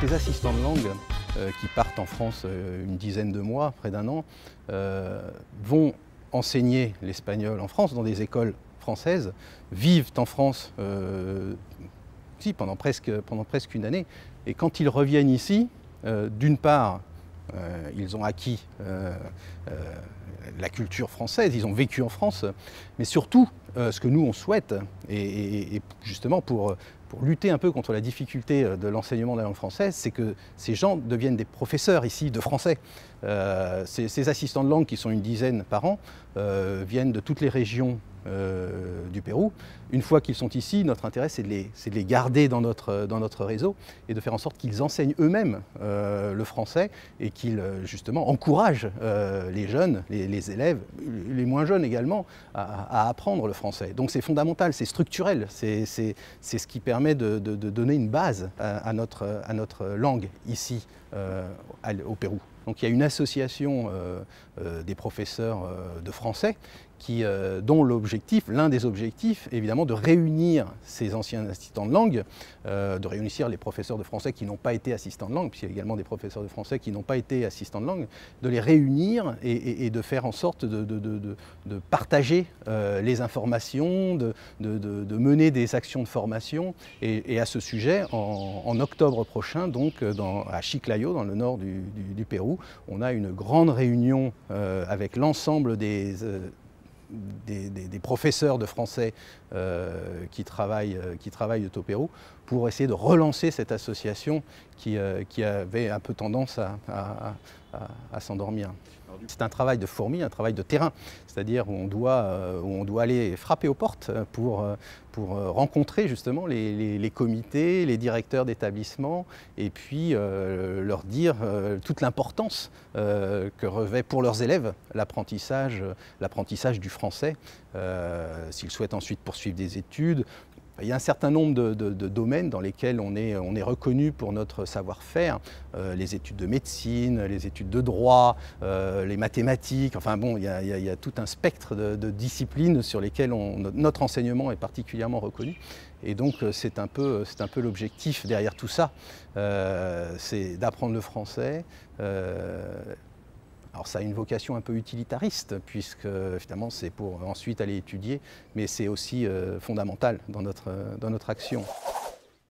Ces assistants de langue qui partent en France une dizaine de mois, près d'un an, vont enseigner l'espagnol en France dans des écoles françaises, vivent en France pendant presque une année. Et quand ils reviennent ici, d'une part, ils ont acquis la culture française, ils ont vécu en France, mais surtout, ce que nous on souhaite, et justement pour lutter un peu contre la difficulté de l'enseignement de la langue française, c'est que ces gens deviennent des professeurs ici de français. Ces assistants de langue, qui sont une dizaine par an, viennent de toutes les régions du Pérou. Une fois qu'ils sont ici, notre intérêt c'est de les garder dans notre réseau et de faire en sorte qu'ils enseignent eux-mêmes le français et qu'ils justement encouragent les jeunes, les élèves, les moins jeunes également, à apprendre le français. Donc c'est fondamental, c'est structurel, c'est ce qui permet de donner une base à notre langue ici au Pérou. Donc il y a une association des professeurs de français dont l'un des objectifs, évidemment, de réunir ces anciens assistants de langue, de réunir les professeurs de français qui n'ont pas été assistants de langue, puisqu'il y a également des professeurs de français qui n'ont pas été assistants de langue, de les réunir et de faire en sorte de partager les informations, de mener des actions de formation. Et à ce sujet, en octobre prochain, donc à Chiclayo, dans le nord du Pérou, on a une grande réunion avec l'ensemble des professeurs de français qui travaillent au Pérou pour essayer de relancer cette association qui avait un peu tendance à s'endormir. C'est un travail de fourmi, un travail de terrain, c'est-à-dire où on doit aller frapper aux portes pour rencontrer justement les comités, les directeurs d'établissement et puis leur dire toute l'importance que revêt pour leurs élèves l'apprentissage du français, s'ils souhaitent ensuite poursuivre des études. Il y a un certain nombre de domaines dans lesquels on est reconnu pour notre savoir-faire, les études de médecine, les études de droit, les mathématiques, enfin bon, il y a tout un spectre de disciplines sur lesquelles notre enseignement est particulièrement reconnu. Et donc c'est un peu l'objectif derrière tout ça, c'est d'apprendre le français. Alors ça a une vocation un peu utilitariste, puisque finalement c'est pour ensuite aller étudier, mais c'est aussi fondamental dans notre action.